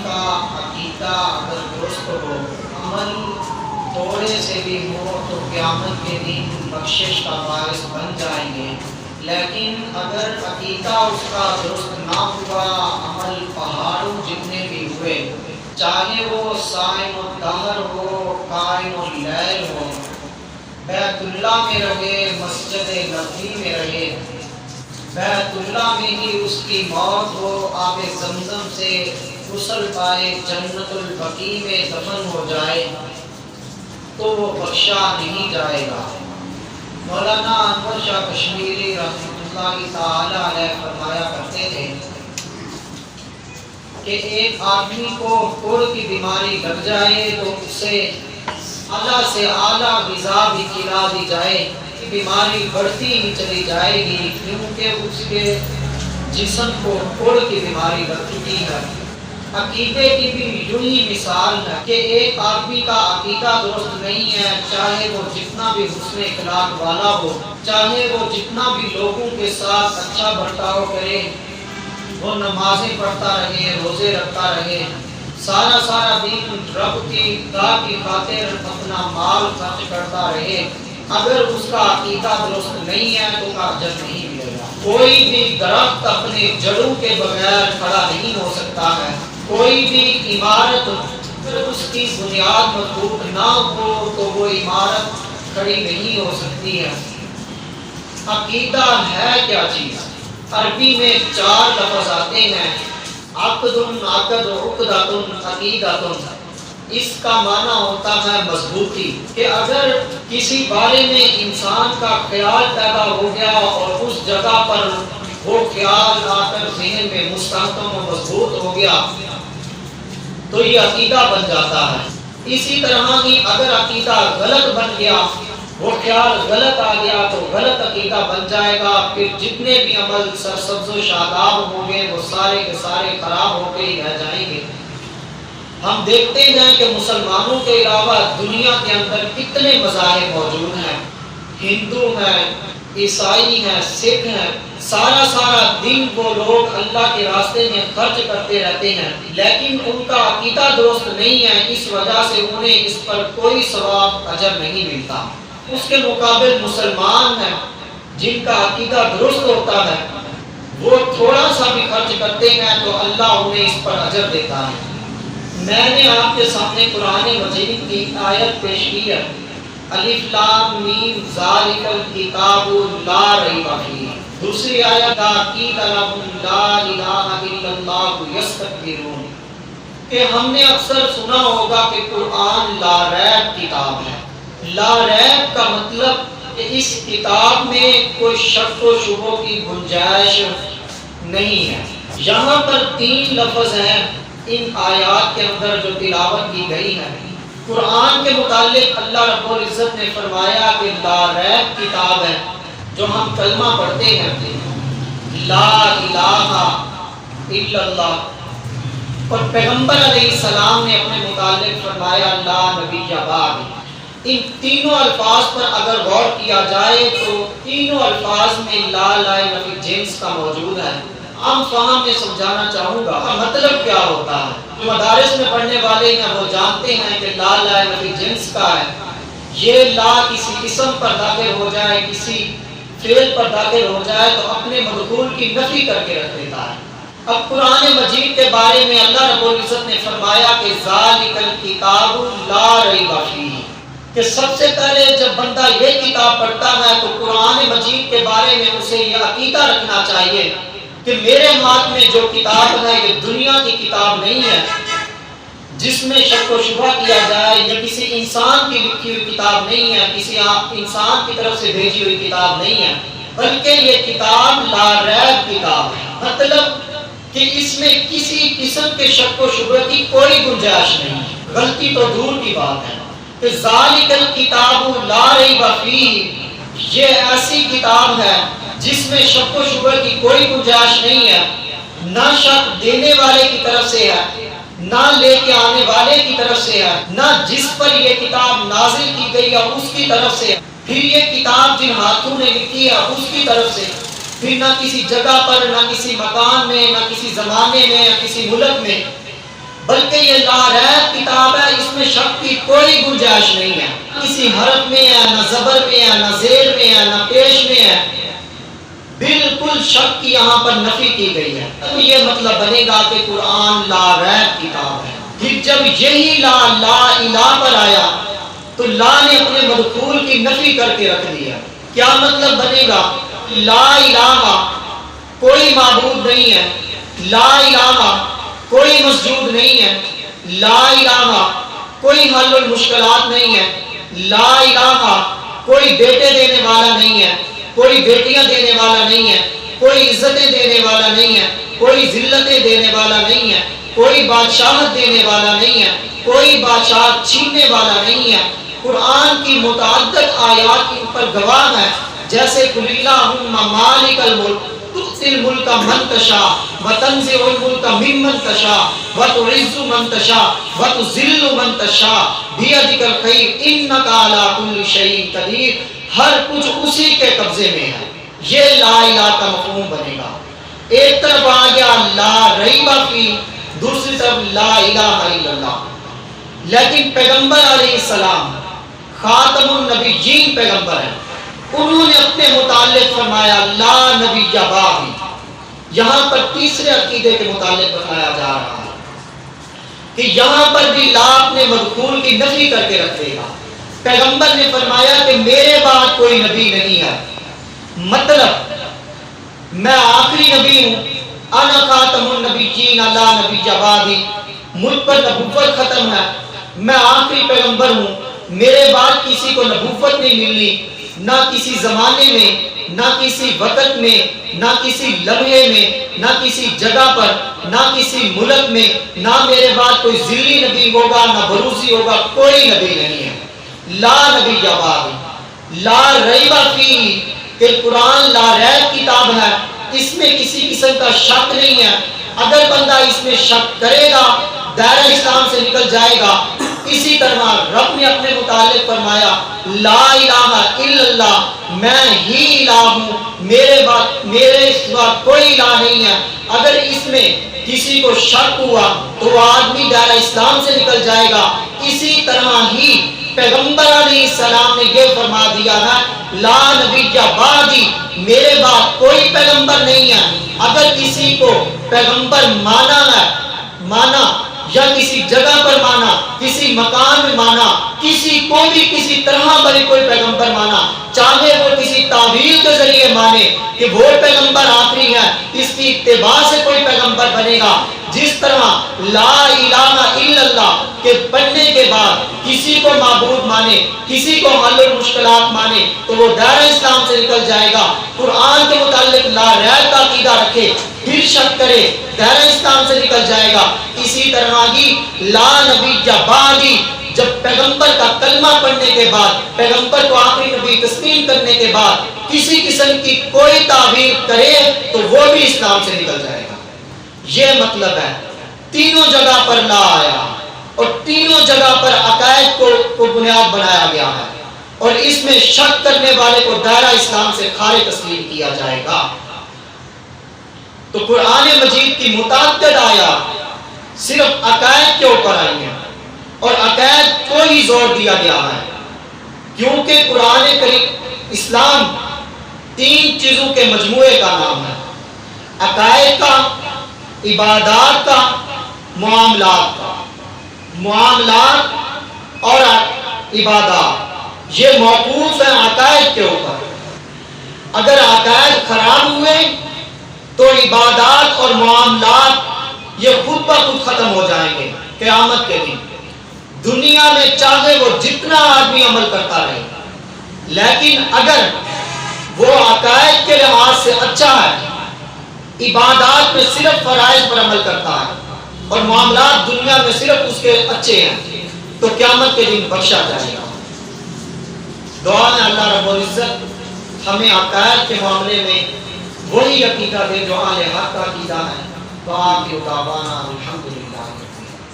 کا عقیدہ اگر درست ہو، عمل تھوڑے سے بھی ہو تو قیامت کے دن بخشش کا باعث بن جائیں گے، لیکن اگر عقیدہ اس کا درست نہ ہوا، عمل پہاڑوں جتنے بھی ہوئے، چاہے وہ صائم الدہر ہو، قائم اللیل ہو، بیت اللہ میں رہے، مسجد نبوی میں رہے، بیت اللہ میں ہی اس کی موت ہو، آب زمزم سے غسل پائے، جنت البقیع میں دفن ہو جائے تو وہ بخشا نہیں جائے گا۔ مولانا انور شاہ کشمیری رحمۃ اللہ تعالی علیہ فرمایا کرتے تھے کہ ایک آدمی کو کوڑ کی بیماری لگ جائے تو اسے اعلیٰ سے اعلیٰ غذا بھی کھلا دی جائے، بیماری بڑھتی ہی چلی جائے گی، کیونکہ اس کے جسم کو کوڑ کی بیماری لگ چکی ہے۔ عقیدے کی بھی یوں ہی مثال ہے کہ ایک آدمی کا عقیدہ درست نہیں ہے، چاہے وہ جتنا بھی حسن اخلاق والا ہو، چاہے وہ جتنا بھی لوگوں کے ساتھ اچھا برتاؤ کرے، وہ نمازیں پڑھتا رہے، روزے رکھتا رہے، سارا دن رب کی راہ کی خاطر اپنا مال خرچ کرتا رہے، اگر اس کا عقیدہ درست نہیں ہے تو کا اجر نہیں ملے گا۔ کوئی بھی درخت اپنے جڑوں کے بغیر کھڑا نہیں ہو سکتا ہے، کوئی بھی عمارت اگر اس کی بنیاد مضبوط نہ ہو تو وہ عمارت کھڑی نہیں ہو سکتی ہے۔ عقیدہ ہے کیا چیز؟ عربی میں 4 لفظ آتے ہیں، عقد، عقد، عقدۃ، عقیدۃ۔ اس کا معنی ہوتا ہے مضبوطی، کہ اگر کسی بارے میں انسان کا خیال پیدا ہو گیا اور اس جگہ پر وہ خیال آ کر ذہن میں مستحکم و مضبوط ہو گیا تو یہ عقیدہ بن جاتا ہے۔ اسی طرح ہی اگر عقیدہ غلط بن گیا، وہ خیال غلط آ گیا تو غلط عقیدہ بن جائے گا، پھر جتنے بھی عمل سرسبز و شاداب ہوں گے وہ سارے کے سارے خراب ہو کے ہی رہ جائیں گے۔ ہم دیکھتے ہیں کہ مسلمانوں کے علاوہ دنیا کے اندر کتنے مذاہب موجود ہیں، ہندو ہیں، عیسائی ہیں، سکھ ہیں، سارا دن وہ لوگ اللہ کے راستے میں خرچ کرتے رہتے ہیں، لیکن ان کا عقیدہ درست نہیں ہے، اس وجہ سے انہیں اس پر کوئی ثواب اجر نہیں ملتا۔ اس کے مقابل مسلمان ہیں جن کا عقیدہ درست ہوتا ہے، وہ تھوڑا سا بھی خرچ کرتے ہیں تو اللہ انہیں اس پر اجر دیتا ہے۔ میں نے آپ کے سامنے قرآن مجید کی آیت پیش کی ہے، الف لام میم ذالک الکتاب لا ریب فیہ۔ دوسری آیت قیل لہم لا الہ الا اللہ یستکبرون، کہ ہم نے اکثر سنا ہوگا کہ قرآن لا ریب کتاب ہے۔ لا ریب کا مطلب کہ اس کتاب میں کوئی شک و شبہ کی گنجائش نہیں ہے۔ یہاں پر 3 لفظ ہیں ان آیات کے اندر جو تلاوت کی گئی ہے۔ قرآن کے متعلق اللہ رب العزت نے فرمایا کہ لا ریب کتاب ہے، جو ہم کلمہ پڑھتے ہیں لا الہ الا اللہ، اور پیغمبر علیہ السلام نے اپنے متعلق فرمایا لا نبی بعد۔ ان تینوں الفاظ پر اگر غور کیا جائے تو تینوں الفاظ میں لا نفی جنس کا موجود ہے۔ عام فہم میں سمجھانا چاہوں گا مطلب کیا ہوتا ہے۔ جو مدارس میں پڑھنے والے ہیں وہ جانتے ہیں کہ لا نفی جنس کا ہے، یہ لا کسی اسم پر داخل ہو جائے، کسی فعل پر داخل ہو جائے تو اپنے مدخول کی نفی کر کے رکھ دیتا ہے۔ اب قرآن مجید کے بارے میں اللہ رب العزت نے فرمایا کہ ذالک الکتاب لا ریب فیہ، کہ سب سے پہلے جب بندہ یہ کتاب پڑھتا ہے تو قرآن مجید کے بارے میں اسے یہ عقیدہ رکھنا چاہیے کہ میرے ہاتھ میں جو کتاب ہے یہ دنیا کی کتاب نہیں ہے جس میں شک و شبہ کیا جائے، یا کسی انسان کی لکھی ہوئی کتاب نہیں ہے، کسی انسان کی طرف سے بھیجی ہوئی کتاب نہیں ہے، بلکہ یہ کتاب لا ریب کتاب ہے، مطلب کہ اس میں کسی قسم کے شک و شبہ کی کوئی گنجائش نہیں ہے، غلطی تو دور کی بات ہے۔ کہ ذالک الکتاب لا ریب فیہ، یہ ایسی کتاب ہے جس میں شک و شبہ کی کوئی گنجائش نہیں ہے، نہ شک دینے والے کی طرف سے ہے، نہ لے کے آنے والے کی طرف سے ہے، نہ جس پر یہ کتاب نازل کی گئی ہے اس کی طرف سے، پھر یہ کتاب جن ہاتھوں نے لکھی ہے اس کی طرف سے، پھر نہ کسی جگہ پر، نہ کسی مکان میں، نہ کسی زمانے میں، نہ کسی ملک میں بلکہ یہ لا ریب کتاب ہے، اس میں شک کی کوئی گنجائش نہیں ہے، کسی حرف میں ہے، نہ زبر میں ہے، نہ زیر میں ہے، نہ پیش میں ہے، بالکل شک کی یہاں پر نفی کی گئی ہے۔ تو یہ مطلب بنے گا کہ قرآن لا ریب کتاب ہے۔ پھر جب یہی لا الہ پر آیا تو لا نے اپنے مدخول کی نفی کر کے رکھ دیا۔ کیا مطلب بنے گا؟ لا الہ کوئی معبود نہیں ہے، لا الہ کوئی مسجود نہیں ہے، لا الہ کوئی حل المشکلات نہیں ہے، لا الہ کوئی بیٹے دینے والا نہیں ہے، کوئی بیٹیاں دینے والا نہیں ہے، کوئی عزتیں دینے والا نہیں ہے، کوئی ذلتیں دینے والا نہیں ہے، کوئی بادشاہت دینے والا نہیں ہے، کوئی بادشاہت چھیننے والا نہیں ہے۔ قرآن کی متعدد آیات ان پر گواہ ہے، جیسے قل اللہم مالک الملک تؤتی الملک من تشاء وتنزع الملک ممن تشاء وتعز من تشاء وتذل من تشاء بیدک الخیر انک علی کل شیء قدیر۔ ہر کچھ اسی کے قبضے میں ہے۔ یہ لا الہ کا مفہوم بنے گا۔ ایک طرف آ گیا لا ریب فی، دوسری طرف لا الہ الا اللہ۔ لیکن پیغمبر علیہ السلام خاتم النبیین پیغمبر ہیں، انہوں نے اپنے متعلق فرمایا لا نبی بعدی۔ یہاں پر تیسرے عقیدے کے متعلق بتایا جا رہا ہے کہ یہاں پر بھی لا اپنے مدخول کی نفی کر کے رکھ دے گا۔ پیغمبر نے فرمایا کہ میرے بعد کوئی نبی نہیں ہے، مطلب میں آخری نبی ہوں، انا خاتم النبیین لا نبی بعدی، مجھ پر نبوت ختم ہے، میں آخری پیغمبر ہوں، میرے بعد کسی کو نبوت نہیں ملنی، نہ کسی زمانے میں، نہ کسی وقت میں، نہ کسی لمحے میں، نہ کسی جگہ پر، نہ کسی ملک میں، نہ میرے بعد کوئی ذلی نبی ہوگا، نہ بروزی ہوگا، کوئی نبی نہیں ہے۔ لا نبی بعدی، لا ریب فیہ، کہ قرآن لا ریب کتاب ہے، اس میں کسی قسم کا شک نہیں ہے۔ اگر بندہ اس میں شک کرے گا دائرہ اسلام سے نکل جائے گا۔ اسی طرح رب نے اپنے متعلق فرمایا لا الہ الا اللہ، میں ہی الہ ہوں، میرے سوا کوئی الہ نہیں ہے۔ اگر اس میں کسی کو شک ہوا تو وہ آدمی دائرہ اسلام سے نکل جائے گا۔ اسی طرح ہی پیغمبر علیہ السلام نے یہ فرما دیا ہے لا نبی بعدی، میرے بعد کوئی پیغمبر نہیں ہے۔ اگر کسی کو پیغمبر مانا یا کسی جگہ پر مانا، کسی مکان میں مانا، کسی کو بھی کسی طرح بڑے کوئی پیغمبر مانا، چاہے وہ کسی تعویل کے ذریعے مانے کہ وہ پیغمبر آخری ہے، اس کی اتباع سے کوئی پیغمبر بنے گا۔ جس طرح لا الہ الا اللہ کے پڑھنے کے بعد کسی کو معبود مانے، کسی کو حل المشکلات مانے تو وہ دائرہ اسلام سے نکل جائے گا۔ قرآن کے متعلق لا ریب کا عقیدہ رکھے پھر شک کرے دائرہ اسلام سے نکل جائے گا۔ اسی طرح ہی لا نبی بعدی، جب پیغمبر کا کلمہ پڑھنے کے بعد، پیغمبر کو آخری نبی تسلیم کرنے کے بعد کسی قسم کی کوئی تعبیر کرے تو وہ بھی اسلام سے نکل جائے گا۔ یہ مطلب ہے تینوں جگہ پر لا آیا اور تینوں جگہ پر عقائد کو بنیاد بنایا گیا ہے، اور اس میں شک کرنے والے کو دائرہ اسلام سے خارج تسلیم کیا جائے گا۔ تو قرآن مجید کی متعدد آیات صرف عقائد کے اوپر آئی ہیں، اور عقائد کو ہی زور دیا گیا ہے، کیونکہ قرآن کریم اسلام تین چیزوں کے مجموعے کا نام ہے: عقائد کا، عبادات کا، معاملات کا۔ معاملات اور عبادات یہ موقوف ہیں عقائد کے اوپر۔ اگر عقائد خراب ہوئے تو عبادات اور معاملات یہ خود بخود ختم ہو جائیں گے قیامت کے دن۔ دنیا میں چاہے وہ جتنا آدمی عمل کرتا رہے، لیکن اگر وہ عقائد کے لحاظ سے اچھا ہے، عبادات میں صرف فرائض پر عمل کرتا ہے اور معاملات دنیا میں صرف اس کے اچھے ہیں، تو قیامت کے دن بخشا جائے گا۔ دعا ہے اللہ رب العزت ہمیں عقائد کے معاملے میں وہی عقیدہ دے جو اہل حق کا عقیدہ ہے۔ وآخر دعوانا الحمدللہ۔